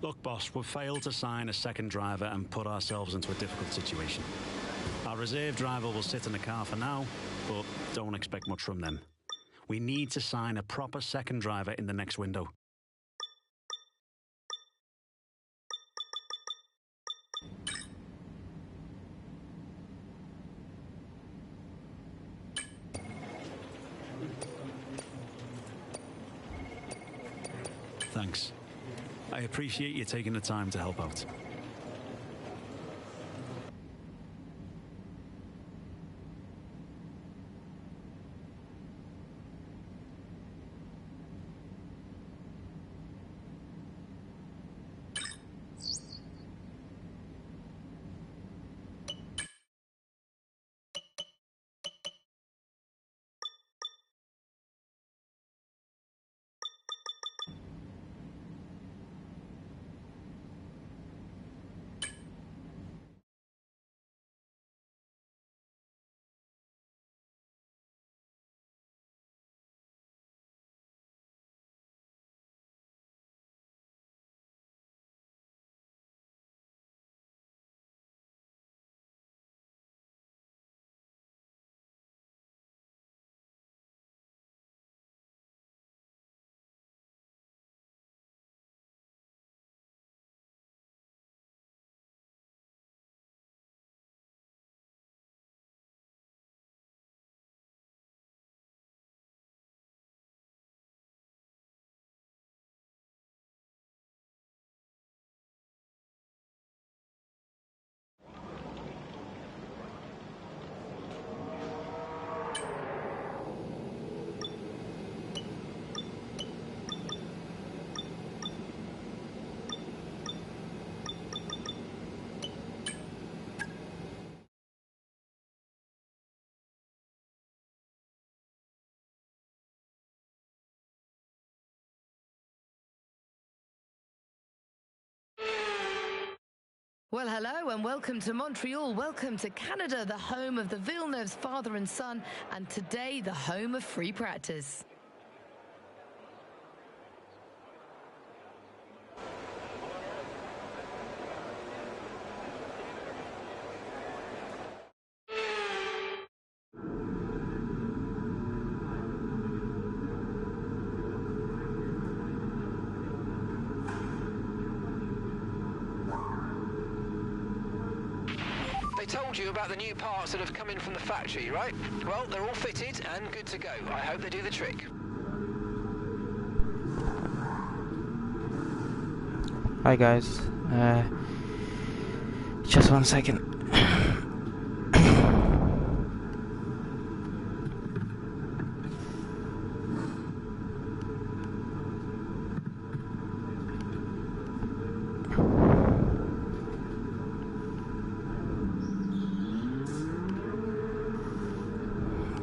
Look, boss, we've failed to sign a second driver and put ourselves into a difficult situation. Our reserve driver will sit in the car for now, but don't expect much from them. We need to sign a proper second driver in the next window. Thanks. I appreciate you taking the time to help out. Well, hello and welcome to Montreal. Welcome to Canada, the home of the Villeneuve's father and son, and today the home of free practice. They told you about the new parts that have come in from the factory, right? Well, they're all fitted and good to go. I hope they do the trick. Hi guys, just 1 second.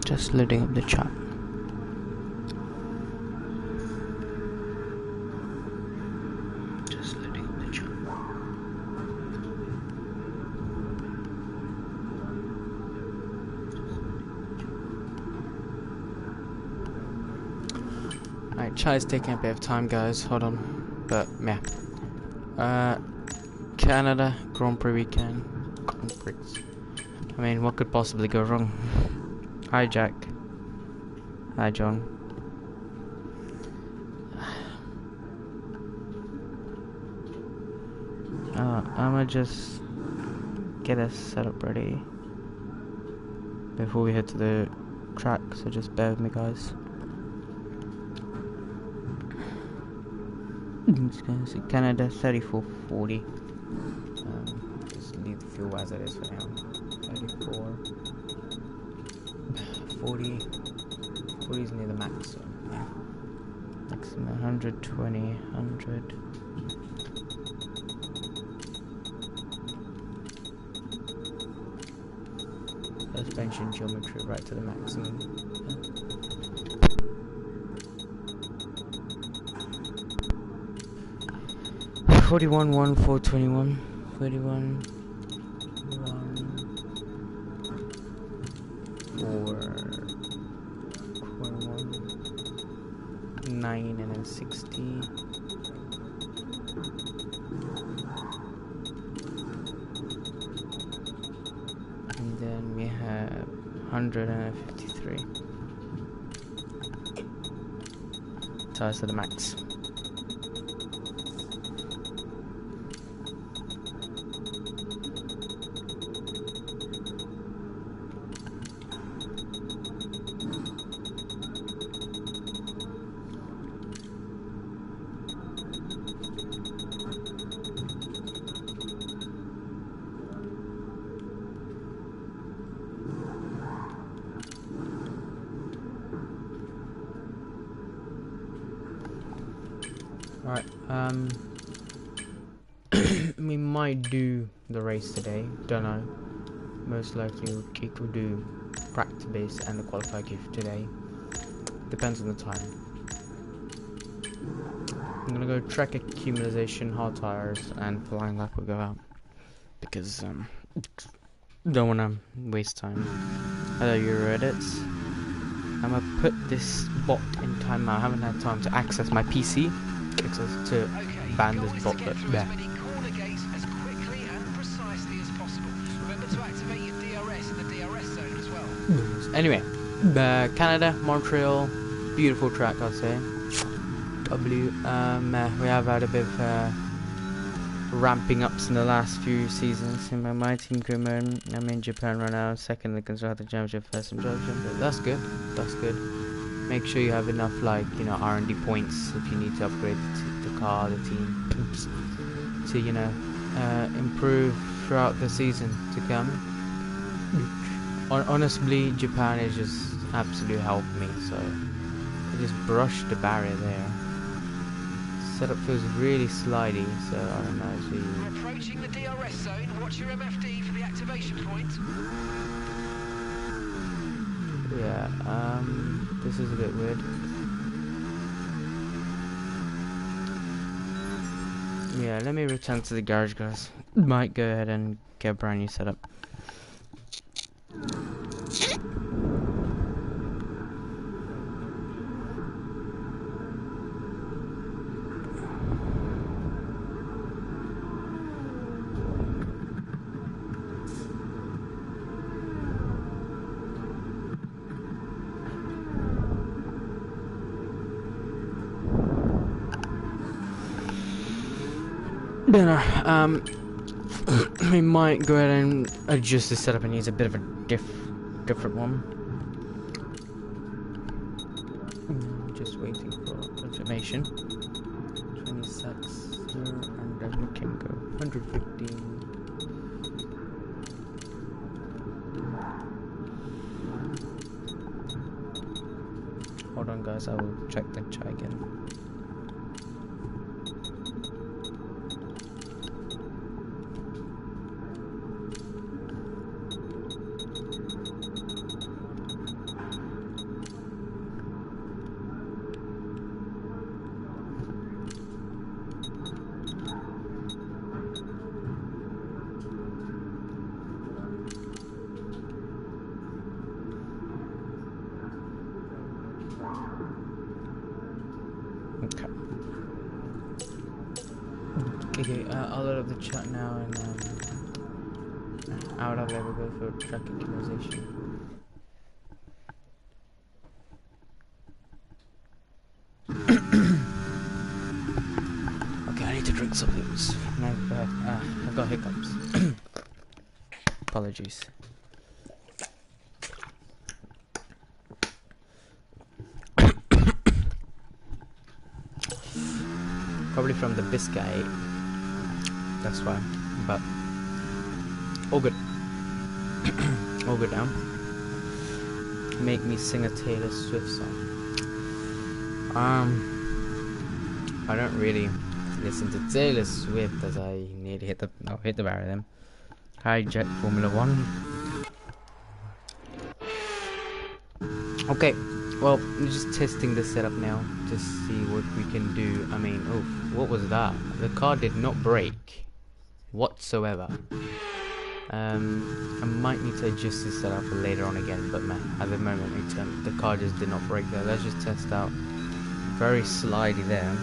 Just loading up the chat. Alright, chat is taking a bit of time, guys. Hold on. But yeah. Canada Grand Prix weekend. Grand Prix. I mean, what could possibly go wrong? Hi Jack. Hi John. I'ma just get us set up ready before we head to the track, so just bear with me guys. Just gonna see Canada 3440. Just leave the fuel as it is for now. 34 40 is near the max, so yeah. Maximum 120, 100. Suspension geometry right to the maximum. Yeah. 41 1 421 31 1 4 9 and then 60 153. Tires to the max. Right, we might do the race today, don't know. Most likely we could do practice base and the qualifier gift today. Depends on the time. I'm gonna go track accumulation, hard tires, and flying lap will go out. Because, don't wanna waste time. Hello, your edits. I'm gonna put this bot in timeout. I haven't had time to access my PC. To ban this bot, but there. Anyway, Canada, Montreal, beautiful track, I'd say. We have had a bit of ramping ups in the last few seasons. In my team crewman, I'm in Japan right now, second in the constructor championship, first in championship. That's good. That's good. Make sure you have enough, like, you know, R&D points if you need to upgrade the car, the team, to, you know, improve throughout the season to come. Honestly, Japan is just absolutely helped me, so I just brushed the barrier there. Setup feels really slidey, so I don't know. We're approaching the DRS zone. Watch your MFD for the activation point. Yeah, this is a bit weird. Yeah, let me return to the garage, guys. Might go ahead and get a brand new setup. We might go ahead and adjust the setup. It needs a bit of a different one. Just waiting for confirmation. 26 and then we can go 115. Hold on, guys. I will check the chat again. Okay, I'll load up the chat now and out of level go for track optimization. Okay, I need to drink something. No, I've got hiccups. Apologies. Probably from the biscuit. That's why, but all good. All good now. Make me sing a Taylor Swift song. I don't really listen to Taylor Swift as I need to hit the barrier then. Hijack Formula 1. Okay, well, I'm just testing the setup now to see what we can do. I mean, oh, what was that? The car did not brake whatsoever. I might need to adjust this setup for later on again, but man, at the moment the car just did not brake there. Let's just test out. Very slidey there.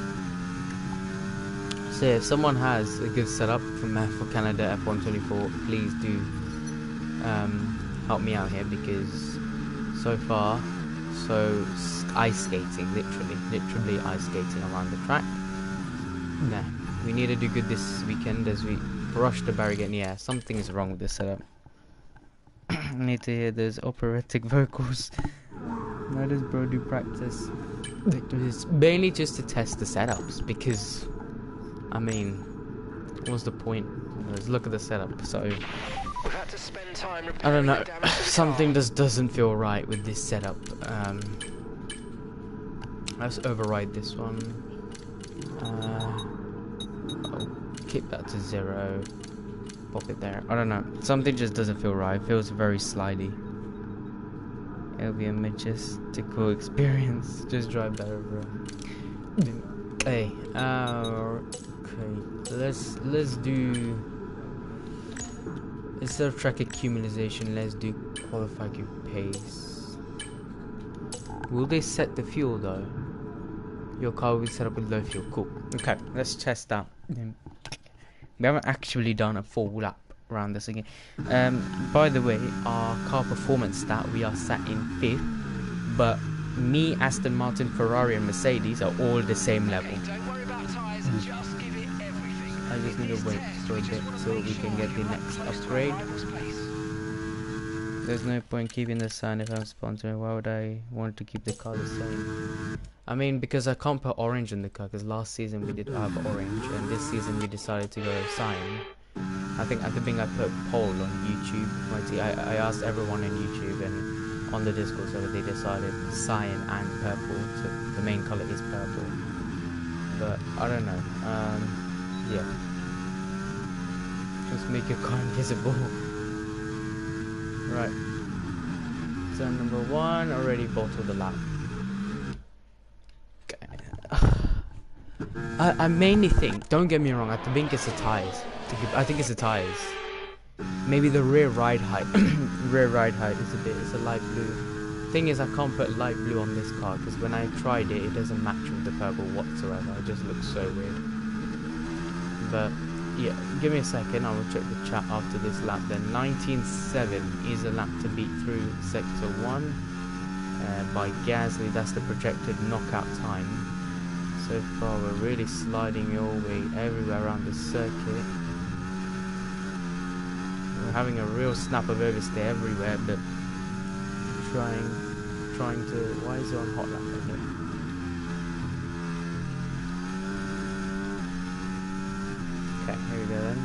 So if someone has a good setup for Canada F124, please do help me out here, because so far. So ice skating, literally ice skating around the track. Nah, we need to do good this weekend as we brush the barrier. Yeah, something is wrong with this setup. I need to hear those operatic vocals. How does bro do practice? It's mainly just to test the setups, because I mean, what's the point? Let's look at the setup. So We've had to spend time I don't know, repairing the damage to the something car. just doesn't feel right with this setup. Let's override this one. I'll keep that to 0. Pop it there. I don't know. Something just doesn't feel right. It feels very slidey. It'll be a majestical experience. Just drive that over. Hey, okay. Let's do, instead of track accumulation, let's do qualify your pace. Will they set the fuel though? Your car will be set up with low fuel. Cool. Okay, let's test that. We haven't actually done a full lap around this again. By the way, our car performance stat, we are sat in 5th, but me, Aston Martin, Ferrari and Mercedes are all the same level. Don't worry about tyres, just give it everything. I just need to wait for a bit so we can get the next upgrade. There's no point keeping the sign if I'm sponsoring. Why would I want to keep the car the same? I mean, because I can't put orange in the car, because last season we did have orange, and this season we decided to go cyan. I think I put poll on YouTube. I asked everyone on YouTube and on the Discord server, they decided cyan and purple, so the main color is purple. But I don't know. Yeah. Just make your car invisible. Right. Turn number 1, already bottled the lap. I mainly think, don't get me wrong, I think it's the tires. I think it's the tires. Maybe the rear ride height. Rear ride height is it's a light blue. Thing is, I can't put light blue on this car because when I tried it, it doesn't match with the purple whatsoever. It just looks so weird. But yeah, give me a second. I will check the chat after this lap. Then 19.7 is a lap to beat through sector 1 by Gasly. That's the projected knockout time. So far, we're really sliding all the way everywhere around the circuit. We're having a real snap of overstay everywhere, but trying to. Why is it on hot lap? Okay, here we go then.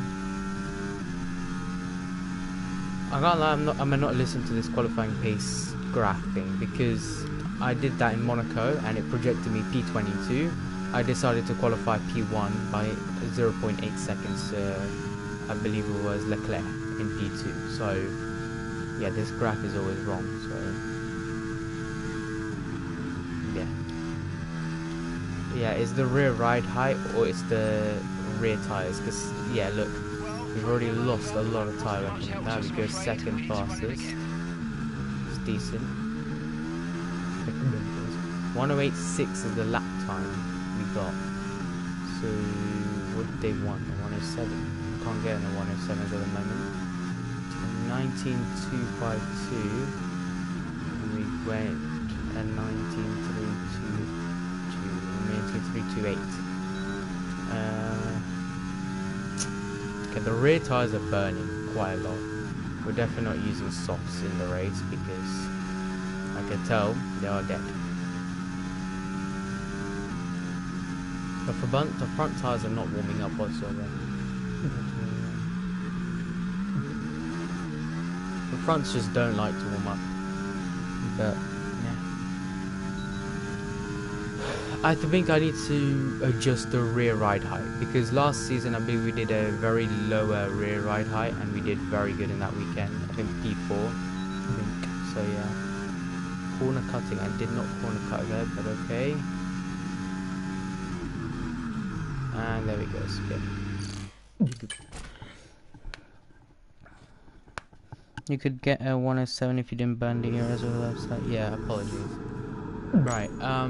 I can't lie, I'm not listen to this qualifying pace graph thing because I did that in Monaco and it projected me P22. I decided to qualify P1 by 0.8 seconds. I believe it was Leclerc in P2. So yeah, this graph is always wrong. So yeah, it's the rear ride height or it's the rear tires. Because yeah, look, we've already lost a lot of tire weapon. Now we go second fastest. It's decent. 108.6 is the lap time we got. So what did they want? A 107. Can't get in a 107 at the moment. 19.252. And we went at 19.328. Okay, the rear tires are burning quite a lot. We're definitely not using softs in the race because I can tell they are dead. The front tires are not warming up whatsoever. The fronts just don't like to warm up. But yeah, I think I need to adjust the rear ride height because last season I believe we did a very lower rear ride height and we did very good in that weekend. I think P4. I think so. Yeah. Corner cutting. I did not corner cut there, but okay. And there we go, skip. You could get a 107 if you didn't burn the ear as well. Yeah, apologies. Right, I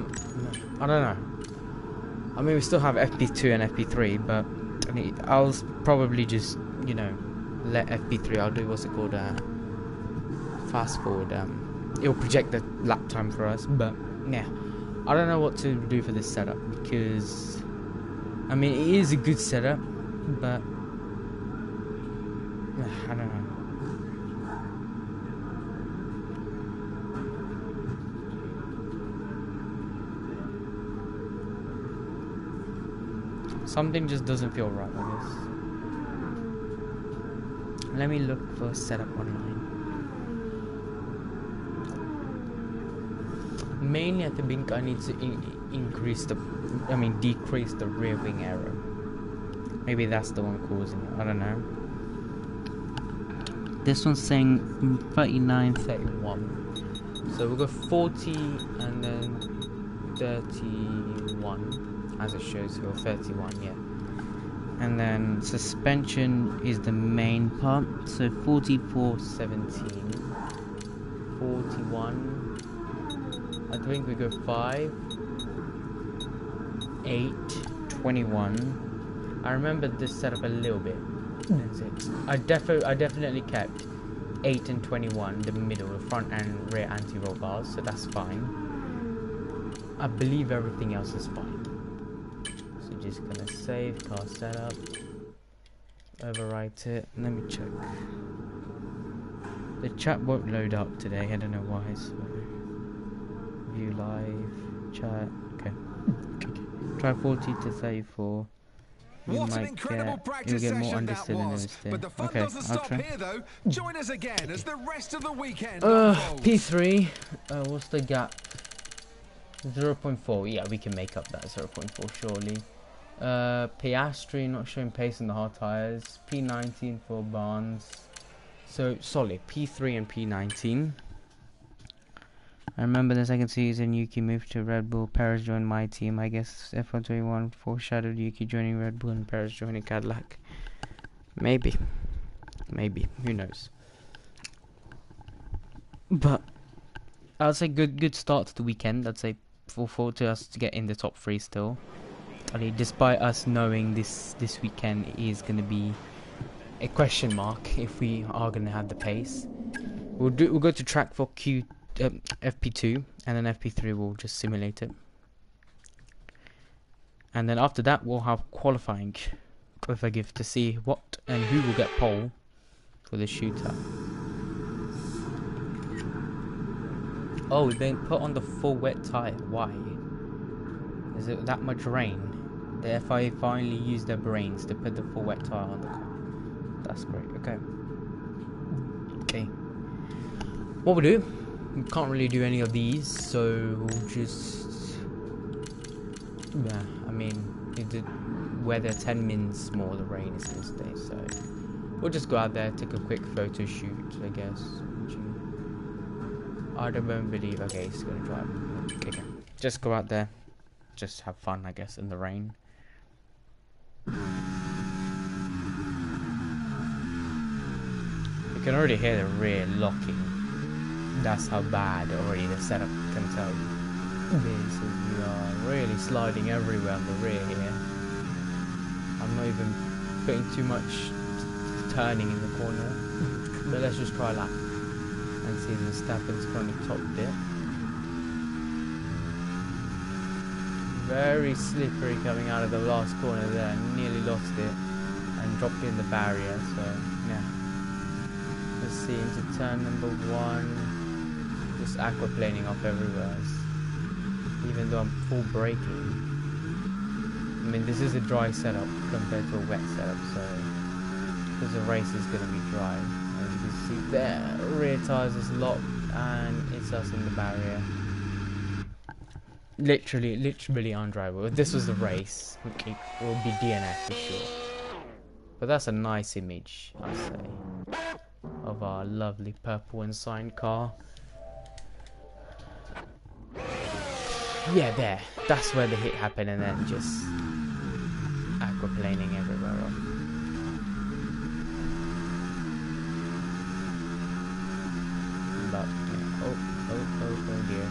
don't know. I mean, we still have FP2 and FP3, but I mean, I'll probably just, you know, let FP3, I'll do what's it called, fast forward, it'll project the lap time for us. But yeah, I don't know what to do for this setup, because I mean it is a good setup, but I don't know. Something just doesn't feel right with this. Let me look for a setup online. Mainly I think I need to decrease the rear wing error. Maybe that's the one causing it, I don't know. This one's saying 39, 31. So we'll go 40 and then 31. As it shows here, 31, yeah. And then suspension is the main part, so 44, 17, 41. I think we go 5, 8, 21. I remember this setup a little bit. I definitely kept 8 and 21, the middle, the front and rear anti-roll bars, so that's fine. I believe everything else is fine. Just gonna save car setup, overwrite it. Let me check. The chat won't load up today, I don't know why. So view live chat. Okay. Try 40 to 34. What an incredible practice session that was. But the fun doesn't stop here though. Join us again as the rest of the weekend unfolds. P3. What's the gap? 0.4. Yeah, we can make up that 0.4 surely. Piastri not showing pace in the hard tires. P19 for Barnes. So solid. P3 and P19. I remember the second season Yuki moved to Red Bull. Perez joined my team. I guess F124 foreshadowed Yuki joining Red Bull and Perez joining Cadillac. Maybe. Who knows? But I'd say good start to the weekend. I'd say forward to us to get in the top 3 still. I mean, despite us knowing this weekend is going to be a question mark if we are going to have the pace. We'll go to track for FP2, and then FP3 will just simulate it. And then after that we'll have qualifying if I give to see what and who will get pole for the shootout. Oh, they put on the full wet tire. Why? Is it that much rain? The FIA finally used their brains to put the full wet tire on the car. That's great. Okay. What we do? We can't really do any of these, so we'll just. Yeah, I mean, the weather 10 minutes more. The rain is gonna stay, so we'll just go out there, take a quick photo shoot, I guess. I don't believe. Okay, he's gonna drive. Okay, just go out there, just have fun, I guess, in the rain. You can already hear the rear locking. That's how bad already the setup can tell you. This is, we are really sliding everywhere on the rear here. I'm not even putting too much turning in the corner. But let's just try a lap and see the Verstappen's currently topped it. Very slippery coming out of the last corner there. Nearly lost it and dropped in the barrier. So yeah. Let's see into turn number 1. Just aquaplaning off everywhere. Even though I'm full braking. I mean, this is a dry setup compared to a wet setup, so because the race is going to be dry. As you can see there, rear tires is locked and it's us in the barrier. Literally undrivable. If this was the race, it will be DNF for sure. But that's a nice image, I say, of our lovely purple and signed car. Yeah, there. That's where the hit happened, and then just aquaplaning everywhere else. But yeah. Oh dear.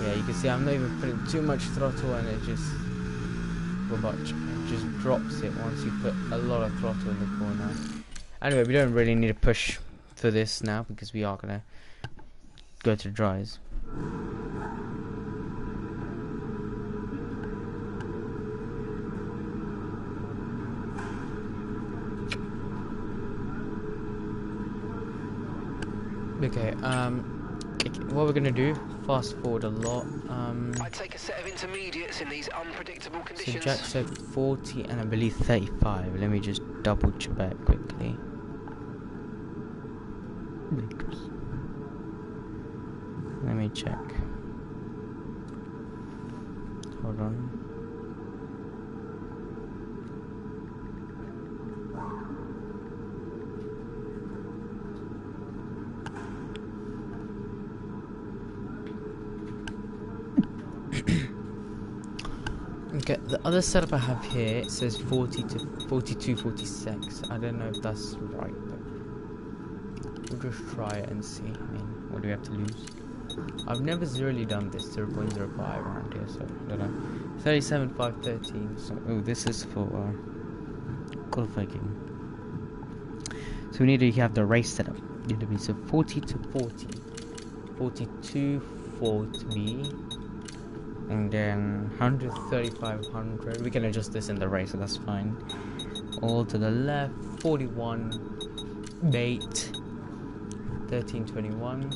Yeah, you can see I'm not even putting too much throttle, and it just drops it once you put a lot of throttle in the corner. Anyway, we don't really need to push for this now because we are gonna go to dries. Okay, what we're gonna do, fast forward a lot. I'd take a set of intermediates in these unpredictable So conditions. Jack said 40 and I believe 35. Let me just double check that quickly. Let me check. Hold on. Okay, the other setup I have here, it says 40 to 42, 46. I don't know if that's right, but we'll just try it and see. I mean, what do we have to lose? I've never really done this 0.05 around here, so I don't know. 37, 5, 13. So, oh, this is for qualifying. So we need to have the race setup. Need to be so 40 to 40, 42, 40. And then 135, we can adjust this in the race, so that's fine. All to the left, 41, bait, 13, 21.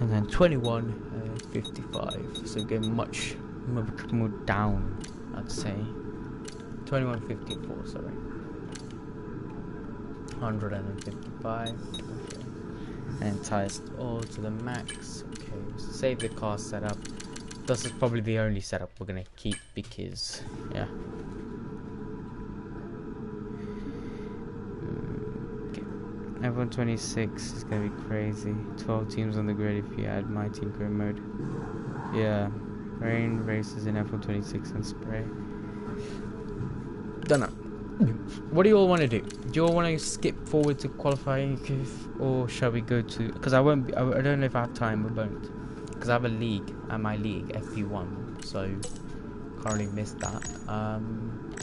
And then 21, 55. So get much more down, I'd say. 21, 54, sorry. 155. Okay. And tires all to the max. Okay, save the car setup. This is probably the only setup we're gonna keep because, yeah. Okay. F126 is gonna be crazy. 12 teams on the grid if you add my team career mode. Yeah, rain races in F126 and spray. Don't know. What do you all want to do? Do you all want to skip forward to qualifying, or shall we go to? Because I won't. I don't know if I have time. We won't. Because I have a league at my league, FP1. So currently missed that. I'm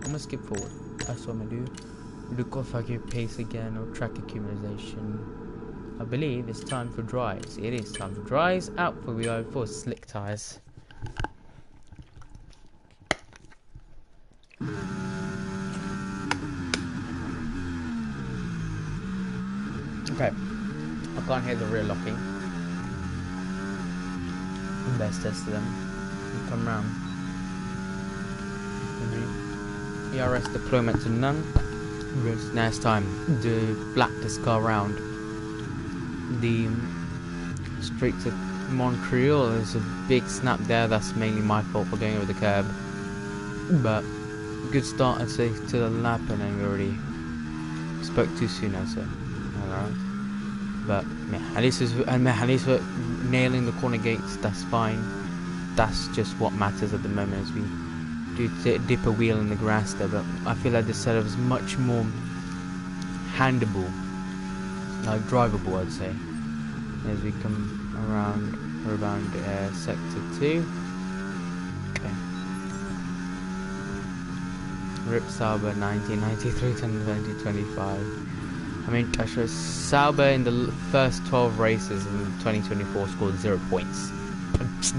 gonna skip forward. That's what I'm gonna do. Do qualifying pace again or track accumulation. I believe it's time for dries. It is time for dries. Out for we go for slick tires. Okay, I can't hear the rear locking. Best test them. You come round. ERS deployment to none. Now it's time to black this car round. The streets of Montreal is a big snap there. That's mainly my fault for going over the curb. But good start, I'd say, to the lap, and then we already spoke too soon, I'd say. Alright. But yeah, at least we're nailing the corner gates. That's fine. That's just what matters at the moment as we do dip a wheel in the grass there. But I feel like this setup is much more handable, like drivable, I'd say, as we come around sector 2. Okay. Rip Sauber 1993 to 2025. I mean, Sauber in the first 12 races in 2024 scored 0 points.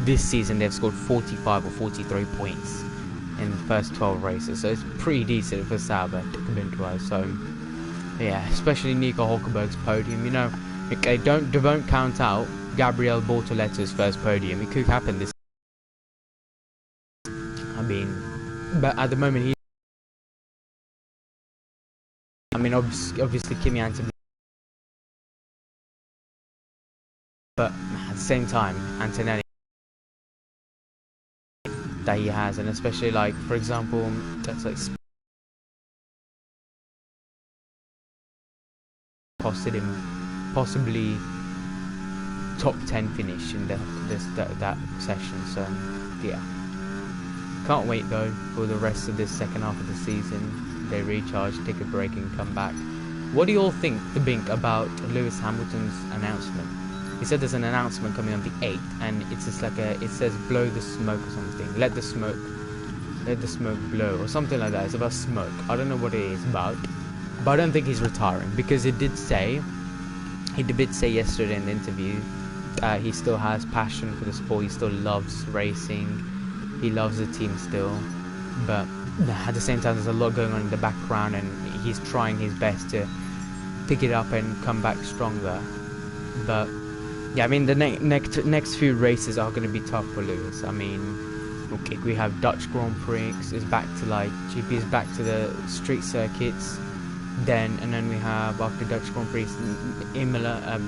This season they've scored 45 or 43 points in the first 12 races, so it's pretty decent for Sauber, wise. So yeah, especially Nico Hulkenberg's podium. You know, they won't count out Gabriel Bortoletto's first podium. It could happen this. I mean, but at the moment he. I mean, obviously Kimi Antonelli, but at the same time, Antonelli that he has, and especially like, for example, that's like costed him possibly top 10 finish in that session. So yeah, can't wait though for the rest of this second half of the season. They recharge, take a break, and come back. What do you all think, the Bink, about Lewis Hamilton's announcement? He said there's an announcement coming on the 8th, and it's just like it says blow the smoke or something. Let the smoke let the smoke blow or something like that. It's about smoke. I don't know what it is about, but I don't think he's retiring, because he did say yesterday in the interview he still has passion for the sport. He still loves racing. He loves the team still, but at the same time there's a lot going on in the background, and he's trying his best to pick it up and come back stronger. But yeah, I mean, the next few races are going to be tough for Lewis. I mean, okay, we have Dutch Grand Prix is back to like GP is back to the street circuits, and then we have after Dutch Grand Prix Imola,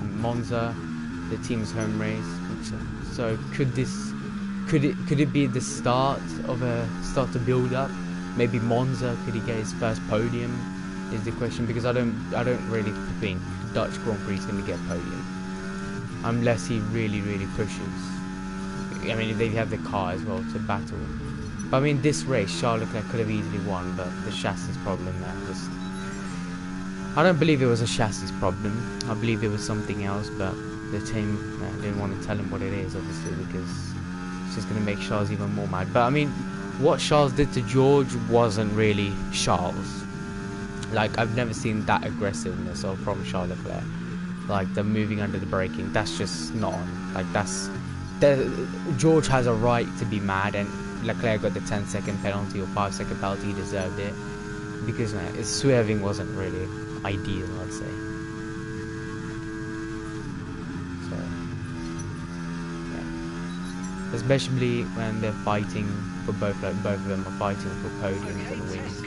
Monza, the team's home race. So could it be the start to build up? Maybe Monza, could he get his first podium? Is the question, because I don't really think Dutch Grand Prix is going to get a podium unless he really pushes. I mean, if they have the car as well to battle. But I mean, this race Charles Leclerc could have easily won, but the chassis problem there just, I don't believe it was a chassis problem. I believe it was something else, but the team didn't want to tell him what it is, obviously, because it's just going to make Charles even more mad. But I mean, what Charles did to George wasn't really Charles. Like, I've never seen that aggressiveness from Charles Leclerc. Like, the moving under the braking, that's just not on. Like, George has a right to be mad, and Leclerc got the 10-second penalty or 5-second penalty. He deserved it, because his swerving wasn't really ideal, I'd say. So, yeah. Especially when they're fighting for both of them are fighting for podiums and wins.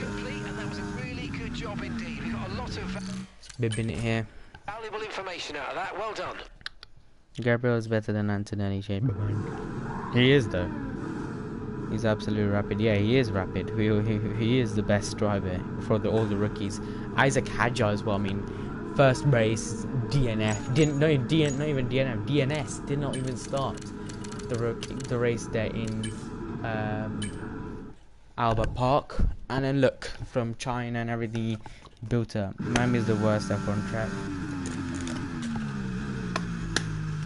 Job indeed. We got a lot of bibbing it here. valuable information out of that. Well done. Gabriel is better than Antonelli, shape of mind. He is, though. He's absolutely rapid. Yeah, he is rapid. He is the best driver for all the rookies. Isaac Hadjar as well. I mean, first race DNF not even DNF. DNS did not even start the race there in Albert Park. And then look, from China and everything he built up. Miami is the worst F1 track.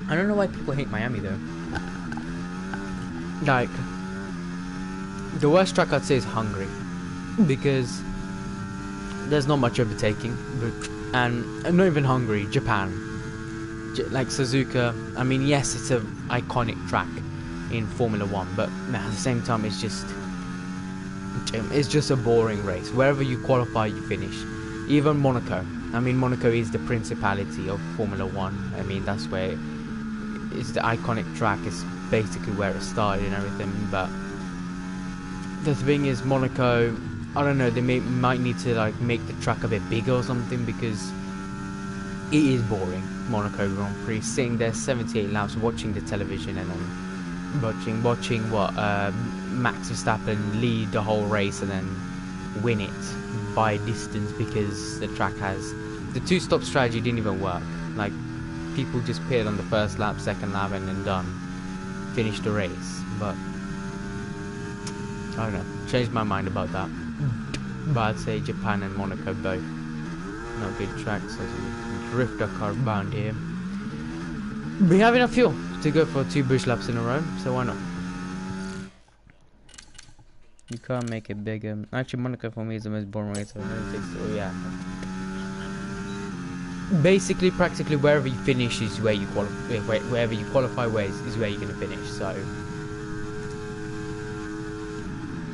I don't know why people hate Miami though. Like, the worst track I'd say is Hungary, because there's not much overtaking. And not even Hungary, Japan. Like Suzuka, I mean, yes, it's an iconic track in Formula 1, but at the same time it's just a boring race. Wherever you qualify, you finish. Even Monaco. I mean, Monaco is the principality of Formula 1. I mean, that's where it's the iconic track. It's basically where it started and everything. But the thing is, Monaco, I don't know, they might need to like make the track a bit bigger or something, because it is boring. Monaco Grand Prix, sitting there 78 laps watching the television and then watching what Max Verstappen lead the whole race and then win it by distance, because the track has the two-stop strategy didn't even work. Like, people just pitted on the first lap, second lap, and then finished the race. But I don't know, changed my mind about that. But I'd say Japan and Monaco both not good tracks, as we drift our car around here. We have enough fuel to go for 2 bush laps in a row, so why not? You can't make it bigger. Actually, Monaco for me is the most boring race I've ever tasted. Oh yeah. Basically, practically wherever you finish is where you qualify. Wherever you qualify, is where you're gonna finish. So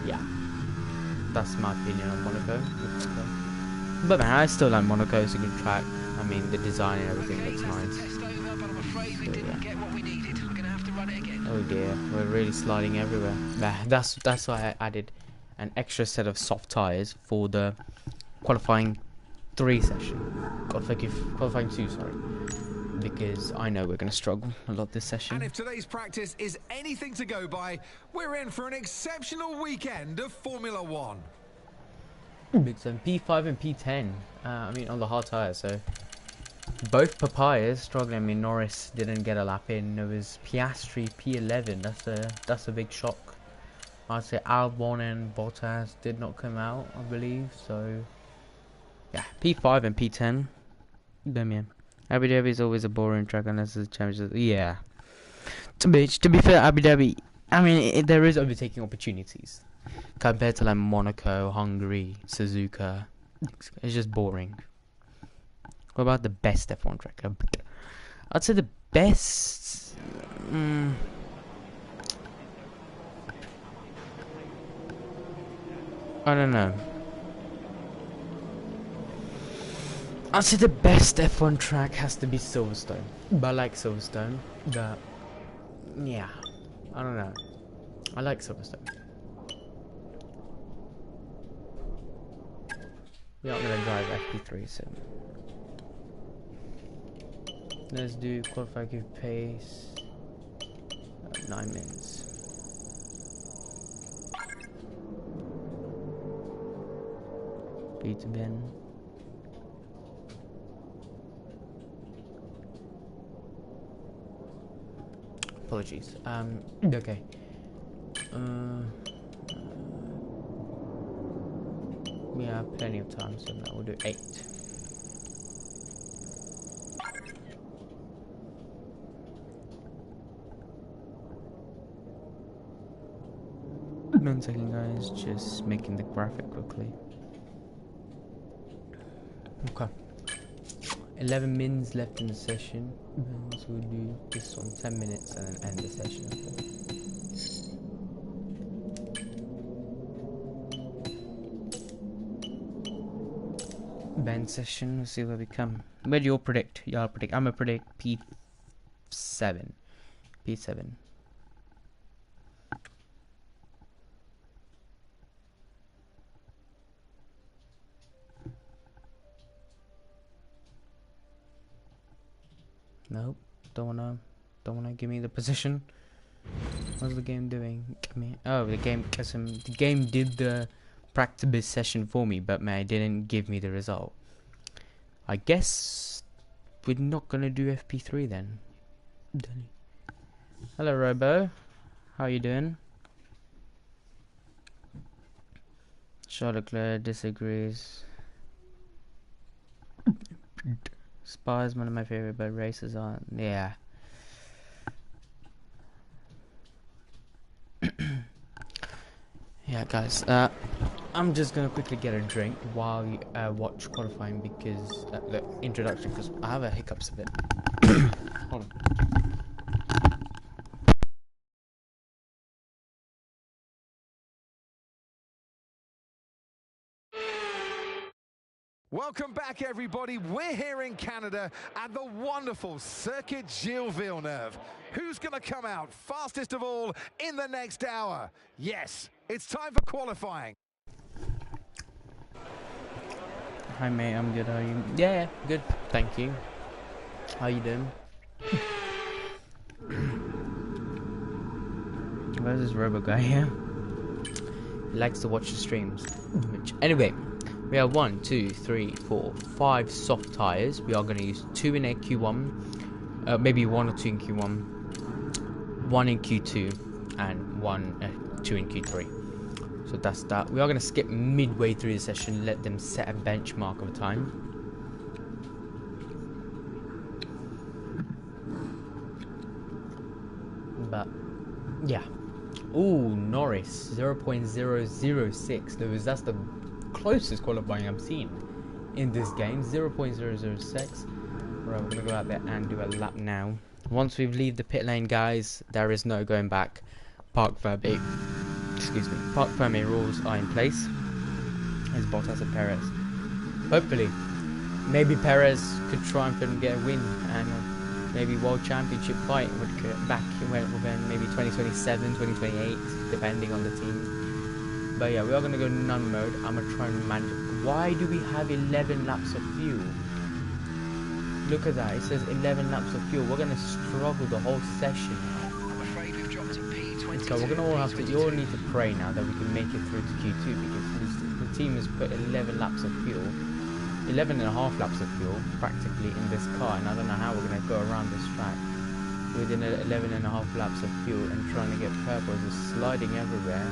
yeah, that's my opinion on Monaco. But man, I still like Monaco. It's a good track. I mean, the design and everything looks nice. So, yeah. Oh dear, we're really sliding everywhere. That's why I added an extra set of soft tyres for the qualifying 3 session. Qualifying 2, sorry. Because I know we're going to struggle a lot this session. And if today's practice is anything to go by, we're in for an exceptional weekend of Formula 1. Big time. P5 and P10. I mean, on the hard tyres, so both Papayas struggling. I mean, Norris didn't get a lap in. It was Piastri P11. That's a big shock. I'd say Albon and Bottas did not come out, I believe. So yeah, P5 and P10. Damn yeah. Abu Dhabi is always a boring track unless it's a championship. Yeah. To be fair, Abu Dhabi, I mean, there is overtaking opportunities. compared to like Monaco, Hungary, Suzuka. It's just boring. What about the best F1 track? I'd say the best. I don't know. I'd say the best F1 track has to be Silverstone. But I like Silverstone. But yeah, I don't know. I like Silverstone. We aren't gonna drive FP3, so let's do qualify, give pace. 9 minutes. Beat Ben. Apologies. Okay. We have plenty of time, so now we'll do 8. One second, guys. Just making the graphic quickly. Okay. 11 minutes left in the session. So we'll do this one 10 minutes and then end the session. Band session, we'll see where we come. Where do you all predict? Y'all predict. I'm gonna predict P7. P7. Nope. Don't wanna give me the position. What's the game doing? Oh, the game did the practice session for me, but man, it didn't give me the result. I guess we're not gonna do FP3 then. Hello, Robo. How you doing? Charles Leclerc disagrees. Spa is one of my favorite, but races aren't. Yeah. Yeah, guys. I'm just gonna quickly get a drink while you watch qualifying because the introduction, because I have a hiccups a bit. Hold on. Welcome back, everybody. We're here in Canada at the wonderful Circuit Gilles Villeneuve. Who's going to come out fastest of all in the next hour? Yes, it's time for qualifying. Hi, mate. I'm good. How are you? Yeah, good. Thank you. How you doing? Where's this Robo guy here? He likes to watch the streams. Anyway. We have 1, 2, 3, 4, 5 soft tires. We are going to use 2 in Q1, maybe 1 or 2 in Q1, 1 in Q2, and 2 in Q3. So that's that. We are going to skip midway through the session, let them set a benchmark of time. But yeah. Ooh, Norris 0.006. That's the closest qualifying I've seen in this game. 0.006. Right, we're gonna go out there and do a lap now. Once we leave the pit lane, guys, there is no going back. Parc Fermé rules are in place. As Bottas and Perez. Hopefully, maybe Perez could triumph and get a win, and maybe World Championship fight would get back within maybe 2027, 2028, depending on the team. But yeah, we are going to go none mode. I'm going to try and manage. Why do we have 11 laps of fuel? Look at that. It says 11 laps of fuel. We're going to struggle the whole session. I'm afraid we've dropped to P22. So we're going to all have to, you all need to pray now that we can make it through to Q2, because the team has put 11 laps of fuel, 11 and a half laps of fuel practically in this car, and I don't know how we're going to go around this track within 11 and a half laps of fuel and trying to get purple. Just sliding everywhere.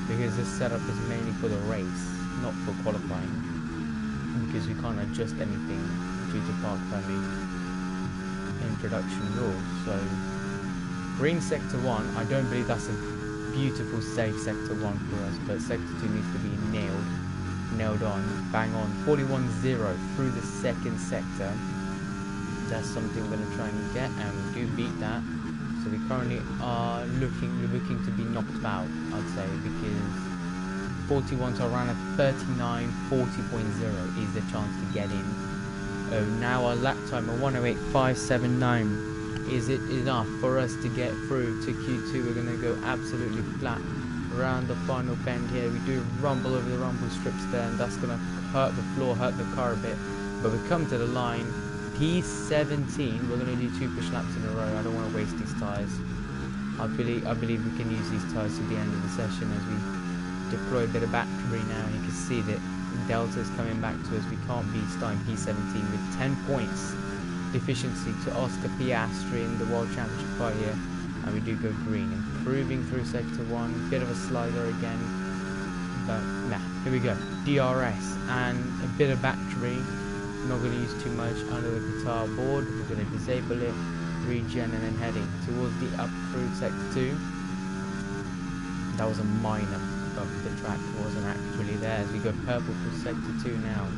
Because this setup is mainly for the race, not for qualifying. Because we can't adjust anything due to Parc Fermé introduction rules. So, green sector 1, I don't believe that's a beautiful safe sector 1 for us, but sector 2 needs to be nailed on, bang on. 41-0 through the second sector. That's something we're going to try and get, and we do beat that. So we currently are looking to be knocked out, I'd say, because 41 to around a 39, 40.0 is the chance to get in. Now our lap time of 108.579. Is it enough for us to get through to Q2? We're going to go absolutely flat around the final bend here. We do rumble over the rumble strips there, and that's going to hurt the floor, hurt the car a bit. But we come to the line. P17, we're going to do 2 push laps in a row. I don't want to waste these tyres. I believe we can use these tyres to the end of the session as we deploy a bit of battery now. You can see that Delta is coming back to us. We can't be starting P17 with 10 points deficiency to Oscar Piastri in the World Championship car here. And we do go green, improving through sector 1. Bit of a slider again, but nah, here we go. DRS and a bit of battery. Not going to use too much under the guitar board. We're going to disable it, regen, and then heading towards the up through sector 2. That was a minor bump. The track wasn't actually there as we go purple for sector 2 now.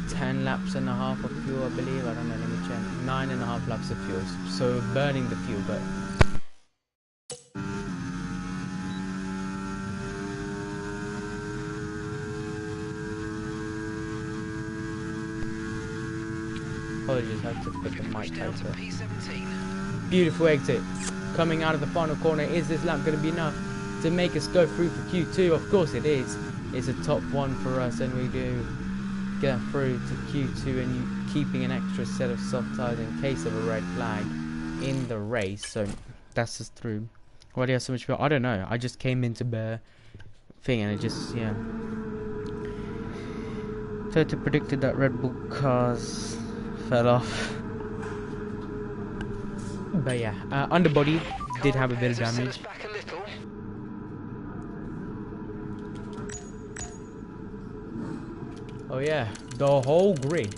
10 laps and a half of fuel, I believe. I don't know, let me check. 9.5 laps of fuel. So burning the fuel, but apologies, I have to put the mic tighter. Beautiful exit. Coming out of the final corner. Is this lap going to be enough to make us go through for Q2? Of course it is. It's a top 1 for us, and we do get through to Q2, and you keeping an extra set of soft tires in case of a red flag in the race. So that's us through. Why do you have so much fuel? I don't know. I just came into the thing and it just, yeah. Toto predicted that Red Bull cars fell off. But yeah, underbody did have a bit of damage. Oh yeah, the whole grid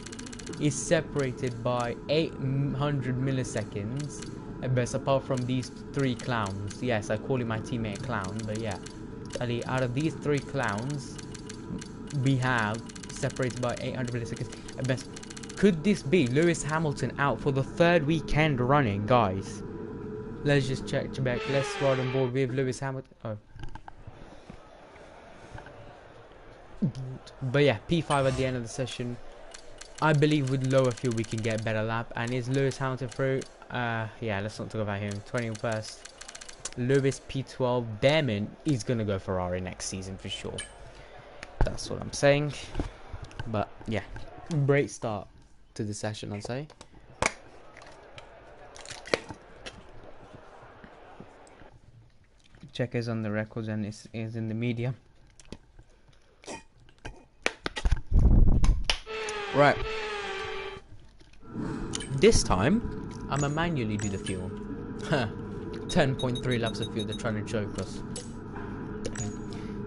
is separated by 800 milliseconds at best, apart from these 3 clowns. Yes, I call him my teammate a clown, but yeah. Out of these 3 clowns, we have separated by 800 milliseconds at best. Could this be Lewis Hamilton out for the 3rd weekend running, guys? Let's just check back. Let's ride on board with Lewis Hamilton. Oh. But yeah, P5 at the end of the session. I believe with lower fuel we can get a better lap. And is Lewis Hamilton through? Yeah, let's not talk about him. 21st. Lewis P12. Behrman is going to go Ferrari next season for sure. That's what I'm saying. But yeah, great start to the session, I'd say. Checkers on the records and is in the media. Right. This time, I'ma manually do the fuel. 10.3 laps of fuel. They're trying to choke us.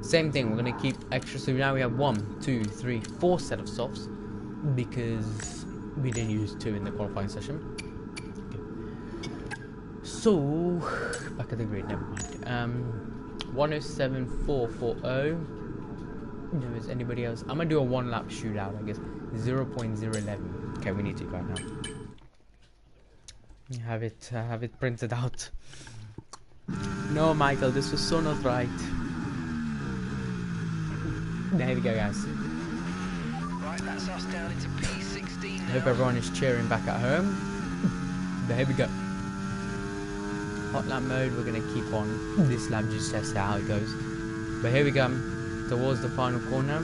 Same thing. We're gonna keep extra. So now we have 1, 2, 3, 4 set of softs because we didn't use 2 in the qualifying session. Okay. So back at the grid. Never mind. 107.440. If there's anybody else, I'm gonna do a 1 lap shootout, I guess. 0.011. Okay, we need to go now. Have it printed out. No, Michael, this was so not right. There we go, guys. Right, that's us down into P16 now. I hope everyone is cheering back at home. But here we go. Hot lap mode, we're gonna keep on. This lap just tests how it goes. But here we go, towards the final corner.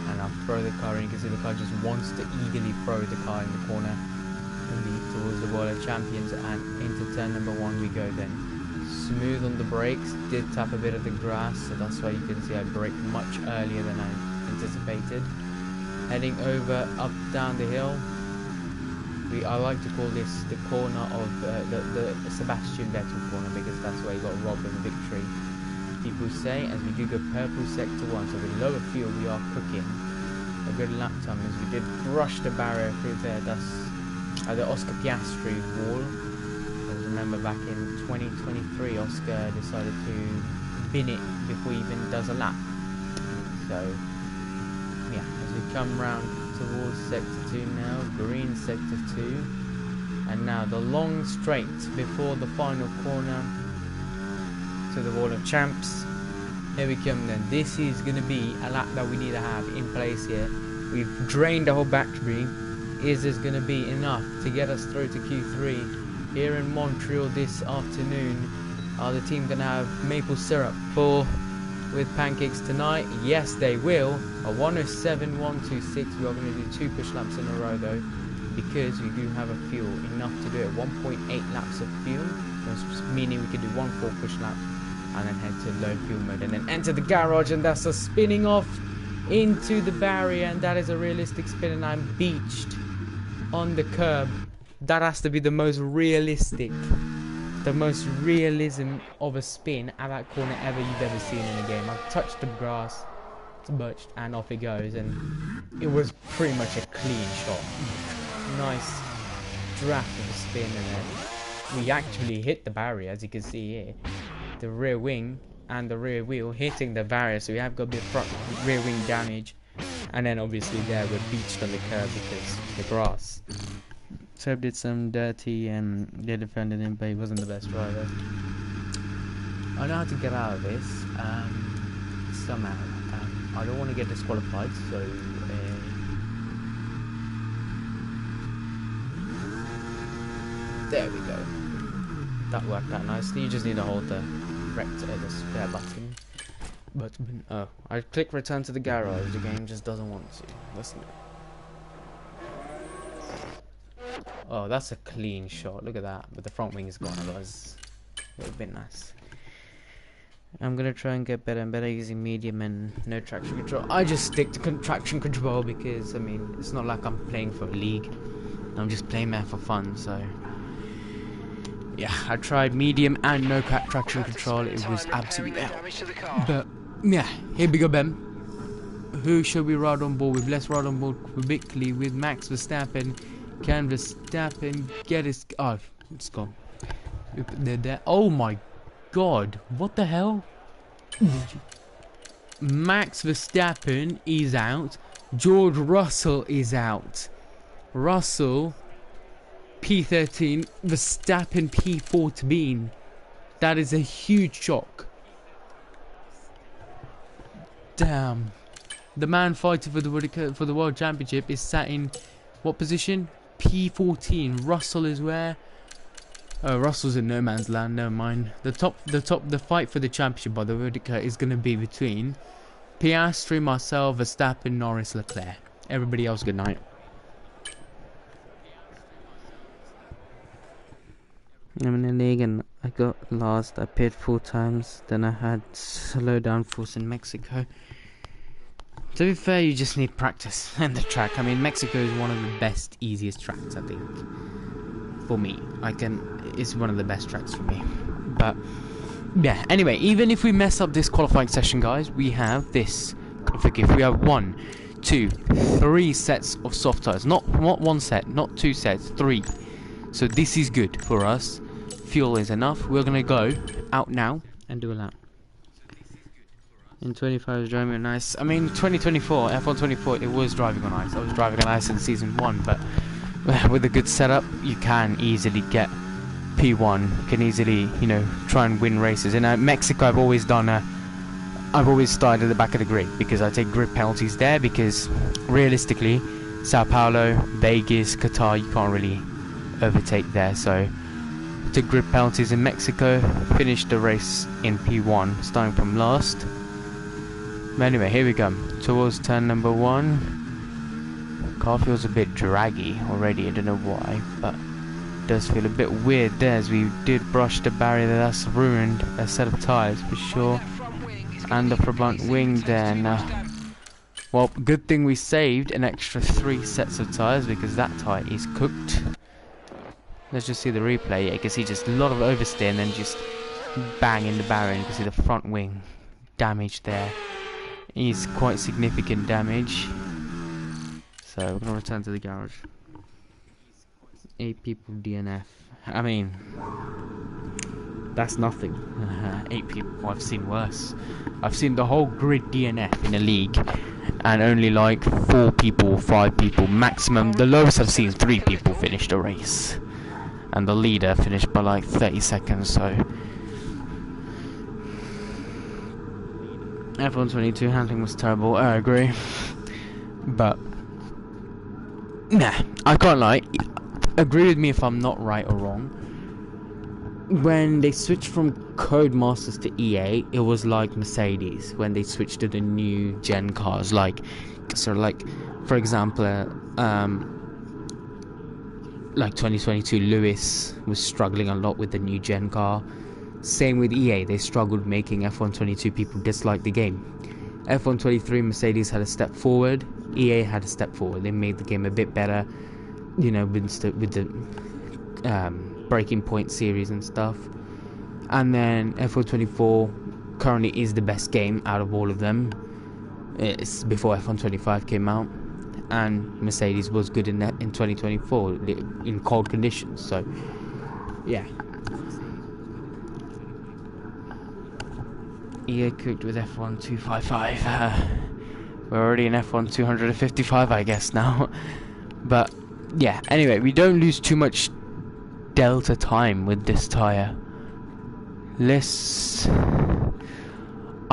And I'll throw the car in. You can see the car just wants to eagerly throw the car in the corner and be towards the World of Champions, and into turn number 1 we go then. Smooth on the brakes, did tap a bit of the grass, so that's why you can see I braked much earlier than I anticipated. Heading over, up, down the hill. I like to call this the corner of the Sebastian Vettel corner, because that's where he got robbed of the victory. People say, as we do go purple sector 1, so with lower fuel we are cooking a good lap time, as we did brush the barrier through there. That's the Oscar Piastri wall. There's remember back in 2023, Oscar decided to bin it before he even does a lap. So, yeah, as we come round towards Sector 2 now, green Sector 2, and now the long straight before the final corner to the Wall of Champs. Here we come then. This is going to be a lap that we need to have in place here. We've drained the whole battery. Is this going to be enough to get us through to Q3 here in Montreal this afternoon? Are the team going to have maple syrup with pancakes tonight? Yes, they will. A 107.126. We are going to do 2 push laps in a row though, because we do have a fuel enough to do it. 1.8 laps of fuel, meaning we can do 1 full push lap and then head to low fuel mode and then enter the garage, and that's us spinning off into the barrier, and that is a realistic spin, and I'm beached on the curb. That has to be the most realistic, the most realism of a spin at that corner ever you've ever seen in a game. I've touched the grass, it's budged, and off it goes, and it was pretty much a clean shot. Nice draft of a spin, and then we actually hit the barrier, as you can see here. The rear wing and the rear wheel hitting the barrier, so we have got a bit of front rear wing damage, and then obviously there we're beached on the curb because of the grass. Seb did some dirty and they defended him, but he wasn't the best driver. I know how to get out of this somehow. I don't want to get disqualified, so there we go. That worked out nicely. You just need to hold the the spare button. Oh, I click return to the garage. The game just doesn't want to. Listen. Oh, that's a clean shot. Look at that. But the front wing is gone. Otherwise, it would have been nice. I'm gonna try and get better and better using medium and no traction control. I just stick to traction control because I mean it's not like I'm playing for a league. I'm just playing there for fun. So. Yeah, I tried medium and no traction control. It was absolutely hell. But yeah, here we go, Ben. Who should we ride on board with? Let's ride on board quickly with Max Verstappen. Can Verstappen get his? Oh, it's gone. They're there. Oh my God! What the hell? Max Verstappen is out. George Russell is out. Russell. P13, Verstappen P14. That is a huge shock. Damn. The man fighting for the World Championship is sat in what position? P14. Russell is where? Oh, Russell's in no man's land. Never mind. The fight for the championship by the World Cup is going to be between Piastri, Marcel, Verstappen, Norris, Leclerc. Everybody else, good night. I'm in the league and I got last. I paid 4 times. Then I had slow downforce in Mexico. To be fair, you just need practice and the track. I mean, Mexico is one of the best, easiest tracks, I think. For me. It's one of the best tracks for me. But, yeah. Anyway, even if we mess up this qualifying session, guys, we have this. Forgive, we have 1, 2, 3 sets of soft tires. Not 1 set, not 2 sets, 3. So this is good for us. Fuel is enough. We're gonna go out now and do a lap. In 25 was driving on ice. I mean 2024, F124, it was driving on ice. I was driving on ice in season 1, but with a good setup you can easily get P1. You can easily, you know, try and win races. In Mexico I've always started at the back of the grid because I take grid penalties there, because realistically Sao Paulo, Vegas, Qatar, you can't really overtake there. So took grid penalties in Mexico, finished the race in P1 starting from last. But anyway, here we go towards turn number 1. Car feels a bit draggy already, I don't know why, but it does feel a bit weird there as we did brush the barrier. That's ruined a set of tyres for sure, and the front wing there. Now, well, good thing we saved an extra 3 sets of tyres because that tyre is cooked. Let's just see the replay. Yeah, you can see just a lot of oversteer and then just bang in the barrier. You can see the front wing damage there. Is quite significant damage. So we're going to return to the garage. 8 people DNF. I mean, that's nothing. 8 people, I've seen worse. I've seen the whole grid DNF in a league, and only like 4 people, 5 people maximum. The lowest I've seen is 3 people finish the race, and the leader finished by like 30 seconds. So F122 handling was terrible. I agree, but nah, I can't lie. Agree with me if I'm not right or wrong. When they switched from Codemasters to EA, it was like Mercedes when they switched to the new gen cars. Like, so like, for example, like 2022, Lewis was struggling a lot with the new gen car. Same with EA, they struggled making F122 people dislike the game. F123, Mercedes had a step forward. EA had a step forward. They made the game a bit better, you know, with the Breaking Point series and stuff. And then F124 currently is the best game out of all of them. It's before F125 came out, and Mercedes was good in that in 2024 in cold conditions. So yeah, EA cooked with F1255. We're already in F1255, I guess now. But yeah, anyway, we don't lose too much delta time with this tire. I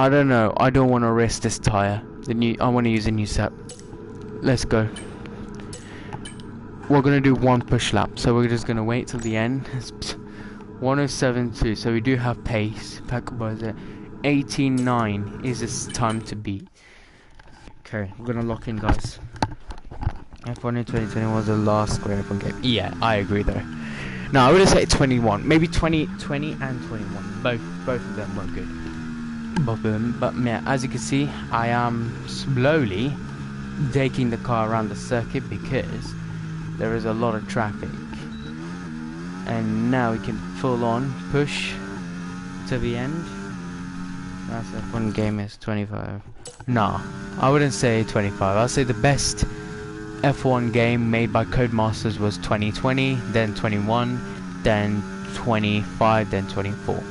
don't know, I don't want to risk this tire. I want to use a new set. Let's go. We're gonna do 1 push lap, so we're just gonna wait till the end. 107.2, so we do have pace. Back up by there. 18.9 is this time to beat. Okay, we're gonna lock in, guys. F1 in 2020 was the last Square F1 game. Yeah, I agree though. No, I would say 21. Maybe 20 and 21. Both of them were good. Both of them. But yeah, as you can see, I am slowly taking the car around the circuit because there is a lot of traffic. And now we can full on push to the end. That's F1 game is 25. Nah, I wouldn't say 25. I'll say the best F1 game made by Codemasters was 2020, then 21, then 25, then 24.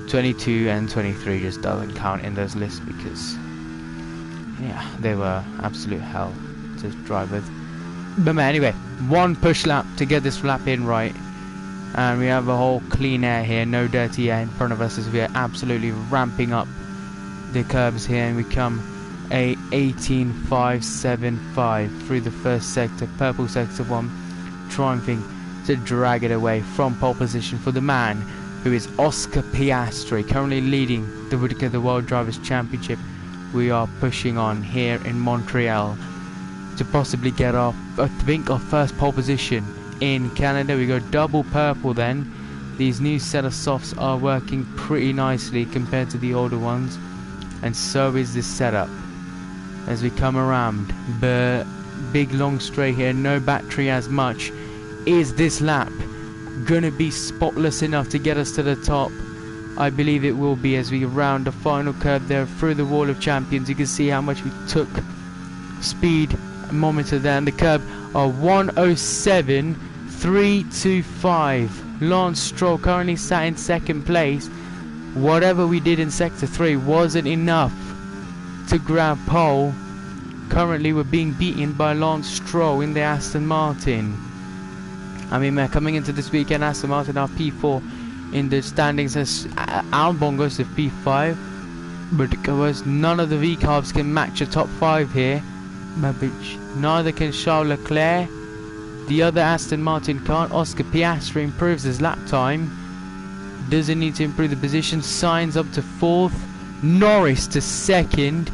22 and 23 just doesn't count in those lists because, yeah, they were absolute hell to drive with. But man, anyway, 1 push lap to get this lap in right. And we have a whole clean air here, no dirty air in front of us as we are absolutely ramping up the curbs here, and we come a 18.575 through the first sector, purple sector 1, triumphing to drag it away from pole position for the man who is Oscar Piastri, currently leading the World Drivers' Championship. We are pushing on here in Montreal to possibly get off, I think, our first pole position in Canada. We go double purple then. These new set of softs are working pretty nicely compared to the older ones, and so is this setup as we come around. But big long straight here, no battery as much. Is this lap gonna be spotless enough to get us to the top? I believe it will be as we round the final curve there through the Wall of Champions. You can see how much we took speed a moment there, and the curb are 107.325. Lance Stroll currently sat in second place. Whatever we did in sector 3 wasn't enough to grab pole. Currently we're being beaten by Lance Stroll in the Aston Martin. I mean, coming into this weekend, Aston Martin are P4 in the standings as Albon goes to P5, but because none of the V-Carbs can match a top 5 here, neither can Charles Leclerc. The other Aston Martin can't. Oscar Piastri improves his lap time. Doesn't need to improve the position. Sainz up to 4th. Norris to 2nd.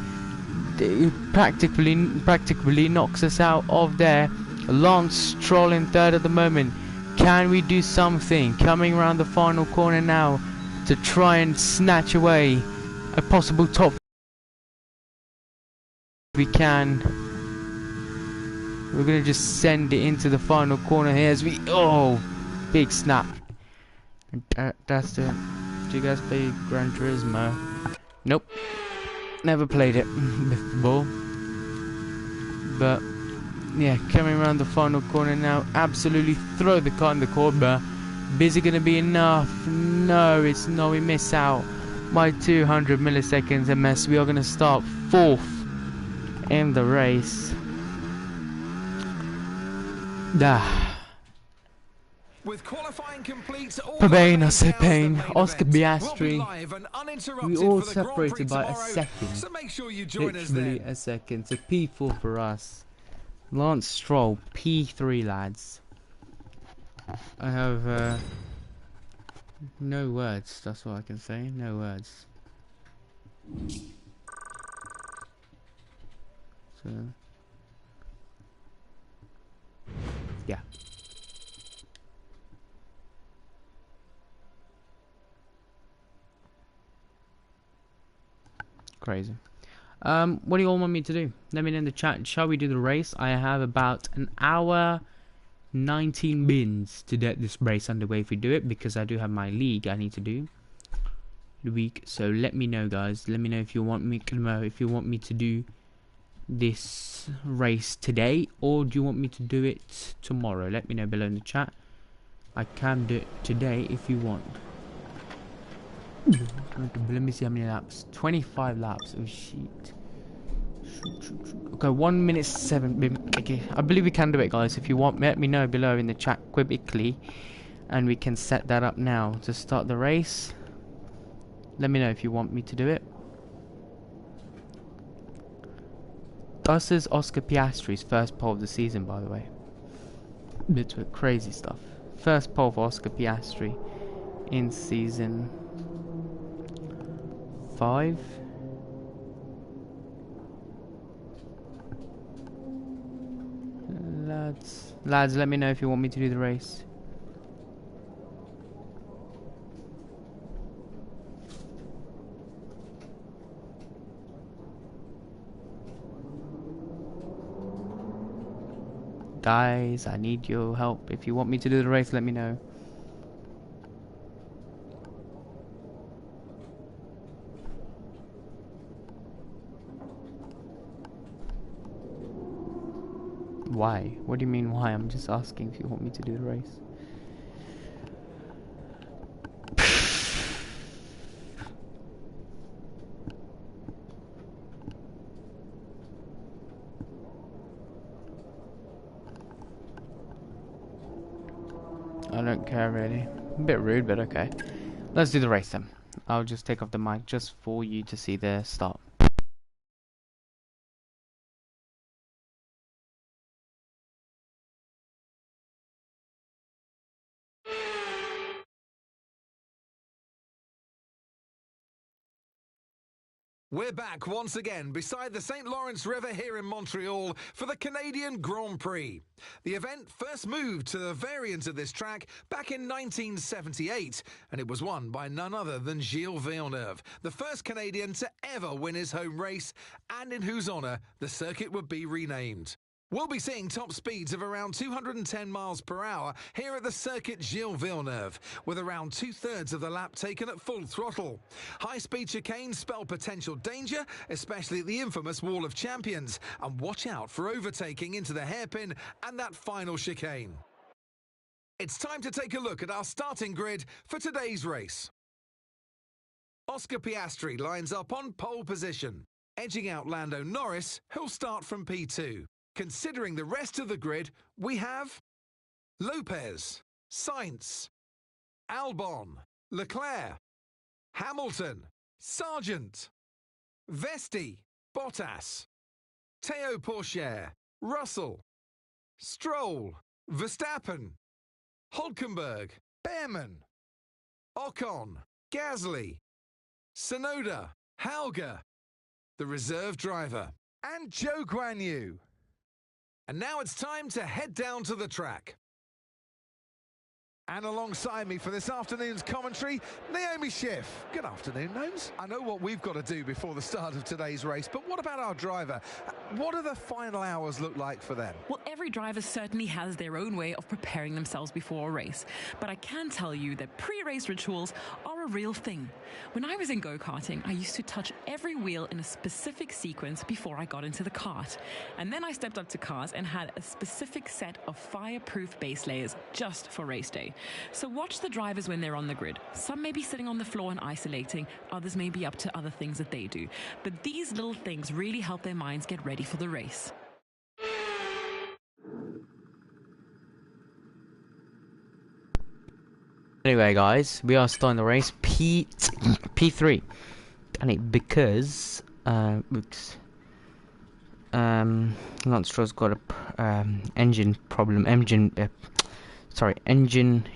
Practically knocks us out of there. Lance Stroll in 3rd at the moment. Can we do something? Coming around the final corner now to try and snatch away a possible top. We can. We're going to just send it into the final corner here as we... Oh! Big snap. That's it. Do you guys play Gran Turismo? Nope. Never played it before. But yeah, coming around the final corner now. Absolutely throw the car in the corner. Is it going to be enough? No, it's no. We miss out by 200 milliseconds. A mess. We are going to start 4th in the race. With qualifying complete, Oscar Piastri. We all separated by a second. So make sure you join us Literally then. a second. So P4 for us. Lance Stroll, P3, lads. I have no words. That's all I can say. No words. So yeah. Crazy. What do you all want me to do? Let me know in the chat. Shall we do the race? I have about an hour 19 minutes to get this race underway if we do it, because I do have my league I need to do the week. So let me know, guys. Let me know if you want me to do this race today, or do you want me to do it tomorrow? Let me know below in the chat. I can do it today if you want. Let me see how many laps. 25 laps. Oh shit. Okay, 1 minute 7. Okay, I believe we can do it, guys. If you want, let me know below in the chat quickly, and we can set that up now to start the race. Let me know if you want me to do it. This is Oscar Piastri's first pole of the season, by the way. Bits of crazy stuff. First pole for Oscar Piastri in season 5. Lads, let me know if you want me to do the race. Guys, I need your help. If you want me to do the race, let me know. Why? What do you mean why? I'm just asking if you want me to do the race. I don't care really. A bit rude, but okay. Let's do the race then. I'll just take off the mic just for you to see the start. We're back once again beside the St. Lawrence River here in Montreal for the Canadian Grand Prix. The event first moved to the variant of this track back in 1978, and it was won by none other than Gilles Villeneuve, the first Canadian to ever win his home race, and in whose honour the circuit would be renamed. We'll be seeing top speeds of around 210 miles per hour here at the circuit Gilles Villeneuve, with around 2/3 of the lap taken at full throttle. High-speed chicanes spell potential danger, especially at the infamous Wall of Champions, and watch out for overtaking into the hairpin and that final chicane. It's time to take a look at our starting grid for today's race. Oscar Piastri lines up on pole position, edging out Lando Norris, who'll start from P2. Considering the rest of the grid, we have Lopez, Sainz, Albon, Leclerc, Hamilton, Sargent, Vesti, Bottas, Théo Pourchaire, Russell, Stroll, Verstappen, Hülkenberg, Behrman, Ocon, Gasly, Tsunoda, Hauger, the reserve driver, and Zhou Guanyu. And now it's time to head down to the track. And alongside me for this afternoon's commentary, Naomi Schiff. Good afternoon, Gnomes. I know what we've got to do before the start of today's race, but what about our driver? What do the final hours look like for them? Well, every driver certainly has their own way of preparing themselves before a race. But I can tell you that pre-race rituals are a real thing. When I was in go-karting, I used to touch every wheel in a specific sequence before I got into the kart. And then I stepped up to cars and had a specific set of fireproof base layers just for race day. So watch the drivers when they're on the grid. Some may be sitting on the floor and isolating, others may be up to other things that they do. But these little things really help their minds get ready for the race. Anyway, guys, we are starting the race P3, and because oops, Lance's got a engine problem, engine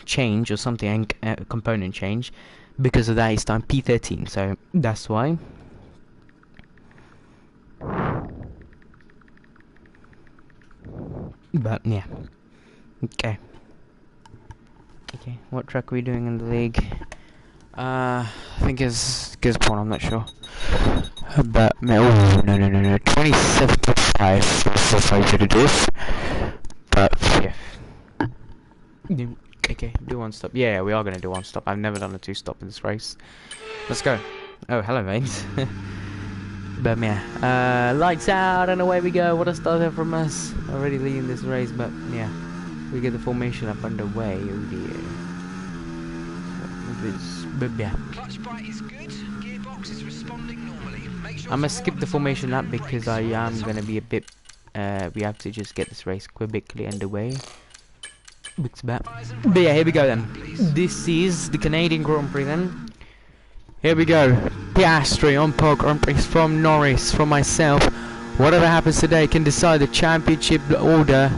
change or something, component change. Because of that, he's starting P13, so that's why. But yeah, okay. Okay, what track are we doing in the league? I think it's Gisborne, I'm not sure. But no, 27.5 for 5 to do. But yeah. Okay, do one stop. Yeah, we are gonna do one stop. I've never done a 2-stop in this race. Let's go. Oh, hello, mate. But yeah, lights out and away we go. What a start there from us. Already leading this race, but yeah. We get the formation up underway. Oh dear. But yeah. Clutch bite is good. Gearbox is responding normally. Make sure I'm gonna skip the formation lap because I am gonna be a bit. We have to just get this race quickly underway. But yeah, here we go then. This is the Canadian Grand Prix then. Here we go. Piastri on pole Grand Prix from Norris, from myself. Whatever happens today can decide the championship order.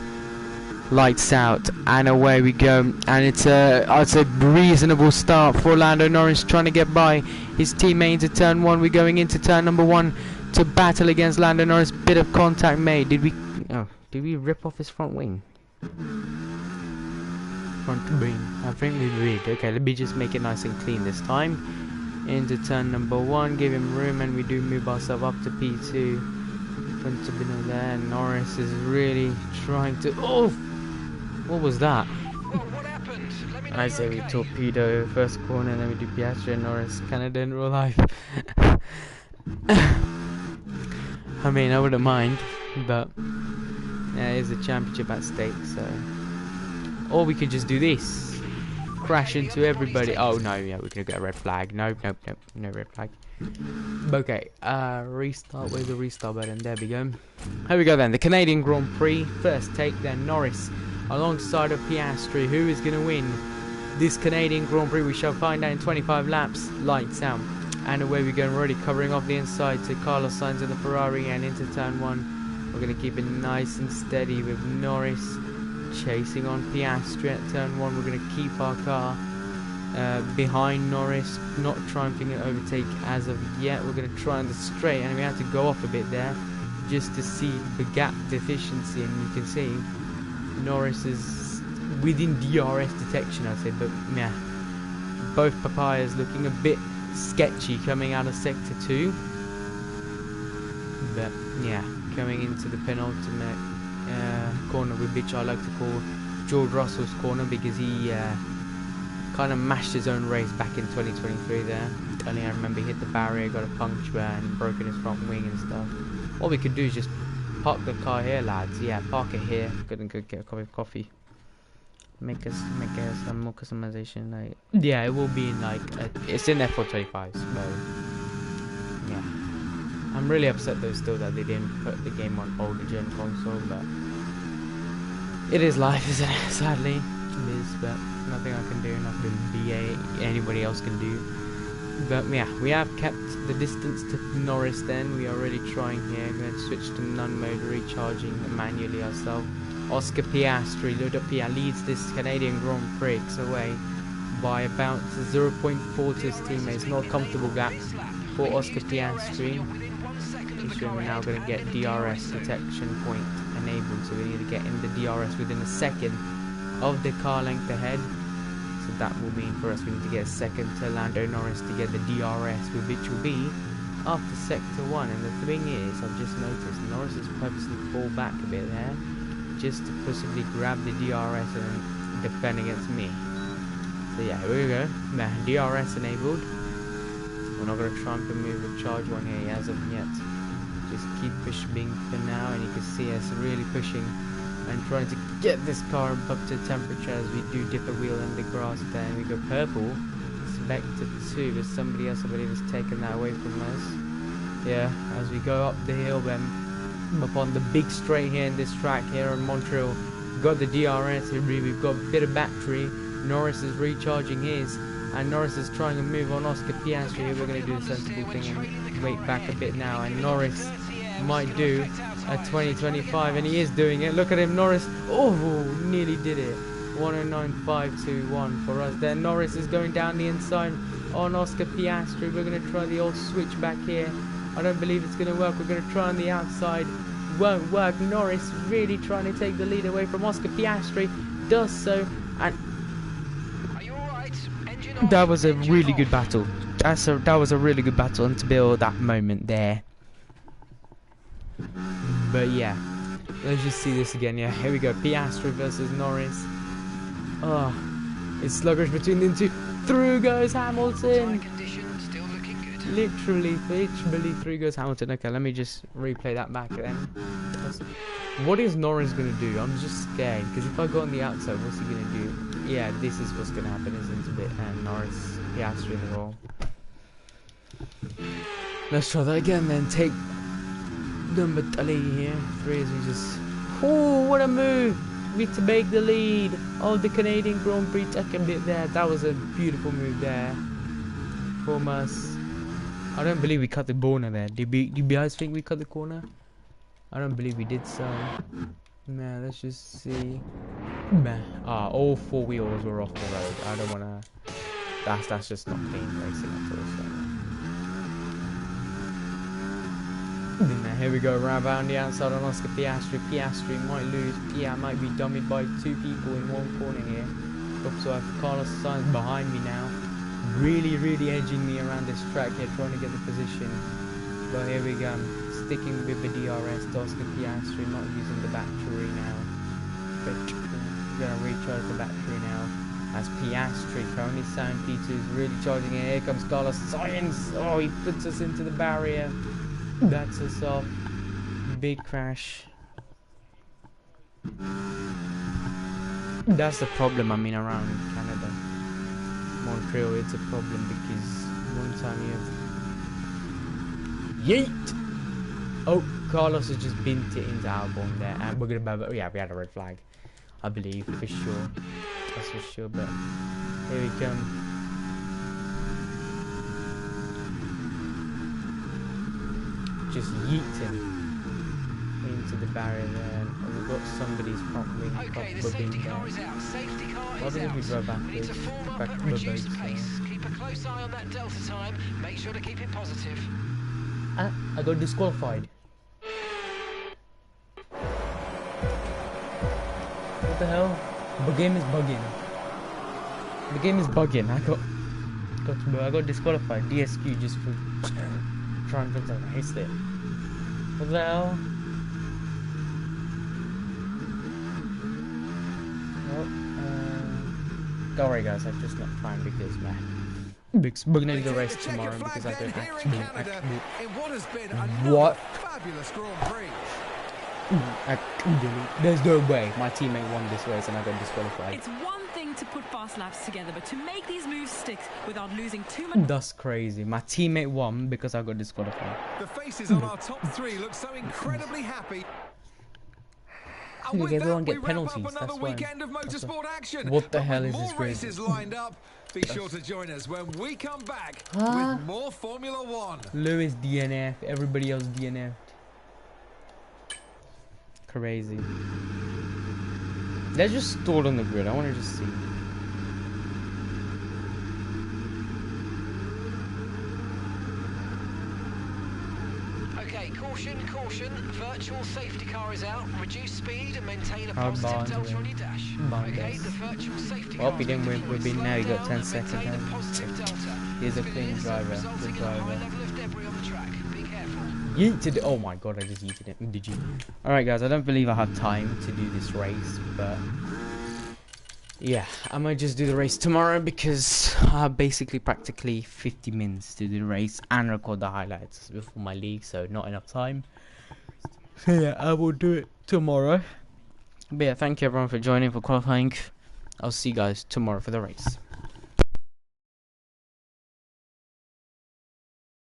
Lights out and away we go, and it's a reasonable start for Lando Norris, trying to get by his teammate into turn 1. We're going into turn number 1 to battle against Lando Norris. Bit of contact made. Did we rip off his front wing? Front wing. I think we did. Okay, let me just make it nice and clean this time. Into turn number 1, give him room, and we do move ourselves up to P2. Front to below there. Norris is really trying to. Oh. What was that? What happened? Let me know. I say we torpedo first corner, and then we do Piastri and Norris, Canada in real life. I mean, I wouldn't mind, but yeah, it's a championship at stake, so. Or we could just do this, crash into everybody. Oh no, yeah, we're gonna get a red flag. Nope, no red flag. Okay, restart. Where's the restart button? There we go. Here we go then. The Canadian Grand Prix first take. Then Norris alongside of Piastri. Who is going to win this Canadian Grand Prix? We shall find out in 25 laps. Lights out and away we go. We're already covering off the inside to Carlos Sainz in the Ferrari, and into turn 1 we're going to keep it nice and steady with Norris chasing on Piastri at turn 1. We're going to keep our car behind Norris, not trying to overtake as of yet. We're going to try on the straight, and we have to go off a bit there just to see the gap deficiency, and you can see Norris is within DRS detection, I'd say, but yeah, both papayas looking a bit sketchy coming out of sector 2. But yeah, coming into the penultimate corner, which I like to call George Russell's corner, because he kind of mashed his own race back in 2023 there. Only I remember he hit the barrier, got a puncture and broken his front wing and stuff. What we could do is just park the car here, lads. Yeah, park it here. Gonna go get a cup of coffee. Make us some more customization. Like, yeah, it will be in like it's in F125. So yeah, I'm really upset though still that they didn't put the game on older gen console, but it is life, isn't it? Sadly, it is. But nothing I can do. Nothing anybody else can do. But yeah, we have kept the distance to Norris then. We are really trying here. I'm going to switch to none-mode, recharging manually ourselves. Oscar Piastri, leads this Canadian Grand Prix away by about 0.4 to his teammates. Not a comfortable gap for Oscar Piastri. We're now going to get DRS detection point enabled, so we need to get in the DRS within a second of the car length ahead. So that will mean for us we need to get a second to Lando Norris to get the DRS, which will be after sector 1. And the thing is, I've just noticed Norris has purposely pulled back a bit there, just to possibly grab the DRS and defend against me. So So yeah, here we go. Nah, DRS enabled. We're not going to try and move a charge one here as of yet. Just keep pushing for now, and you can see us really pushing and trying to get this car up to temperature as we do dip a wheel in the grass there. And we go purple. Vector 2, there's somebody else I believe has taken that away from us. Yeah, as we go up the hill then, up on the big straight here in this track here in Montreal. We've got the DRS here, we've got a bit of battery. Norris is recharging his, and Norris is trying to move on Oscar Piastri here. We're going to do the sensible thing and wait back a bit now, and Norris might do a 2025, and he is doing it. Look at him, Norris. Oh, nearly did it. 109.521 for us there. Norris is going down the inside on Oscar Piastri. We're going to try the old switch back here. I don't believe it's going to work. We're going to try on the outside. Won't work. Norris really trying to take the lead away from Oscar Piastri. Does so, and that was a really good battle. That was a really good battle until that moment there. But yeah, let's just see this again. Yeah, here we go. Piastri versus Norris. Oh, it's sluggish between them two. Through goes Hamilton. Literally through goes Hamilton. Okay, let me just replay that back then. What is Norris gonna do? I'm just scared because if I go on the outside, what's he gonna do? Yeah, this is what's gonna happen, isn't it? And Norris, Piastri in the wall. Let's try that again then. Take number 3 here. 3 is we just. Oh, what a move! To make the lead of the Canadian Grand Prix second bit there. That was a beautiful move there from us. I don't believe we cut the corner there. Do you guys think we cut the corner? I don't believe we did so. Man, let's just see. Man, all 4 wheels were off the road. I don't wanna. That's just not clean racing at all. So. Now here we go, right around the outside on Oscar Piastri. Piastri might lose. Yeah, might be dummied by 2 people in one corner here. So I have Carlos Sainz behind me now. Really edging me around this track here, trying to get the position. But here we go, I'm sticking with the DRS to Oscar Piastri, not using the battery now. But we're going to recharge the battery now. As Piastri, currently San Peter is really charging it. Here comes Carlos Sainz. Oh, he puts us into the barrier. That's us off. Big crash. That's the problem, I mean, around Canada. Montreal, it's a problem because one time you have... Yeet! Oh, Carlos has just bent it into Albon there. And we're gonna... Yeah, we had a red flag. I believe, for sure. That's for sure, but... Here we come. Just yeet him into the barrier there, and we've got somebody's front wing. Okay, the safety car is out. Safety car is out. We drove backwards. Need to form up and reduce pace. Keep a close eye on that delta time. Make sure to keep it positive. I got disqualified. What the hell? The game is bugging. The game is bugging. I got disqualified. DSQ just for trying to race it. What the hell? Well, don't worry guys, I'm just not trying because we're gonna do the race tomorrow because I don't actually what? Fabulous Grand Prix. There's no way my teammate won this race and I got disqualified. It's one thing to put fast laps together, but to make these moves stick without losing too much. That's crazy. My teammate won because I got disqualified. The faces on our top 3 look so incredibly happy. And with everyone that, get we penalties. wrap up another That's why. weekend of motorsport action. What the But hell with is this more race? races lined up. Be sure to join us when we come back with more Formula 1. Lewis DNF. Everybody else DNF. Crazy. Let's just stall on the grid. I want to just see. Okay, caution. Virtual safety car is out. Reduce speed and maintain a positive delta on your dash. Okay, the virtual safety car. Well, we didn't win. We've been now. You got 10 seconds. He's a clean driver. Good driver. Yeeted it. Oh my god, I just yeeted it. Did you? Alright guys, I don't believe I have time to do this race, but yeah, I might just do the race tomorrow because I have basically practically 50 minutes to do the race and record the highlights before my league, so not enough time. So yeah, I will do it tomorrow. But yeah, thank you everyone for joining for qualifying. I'll see you guys tomorrow for the race.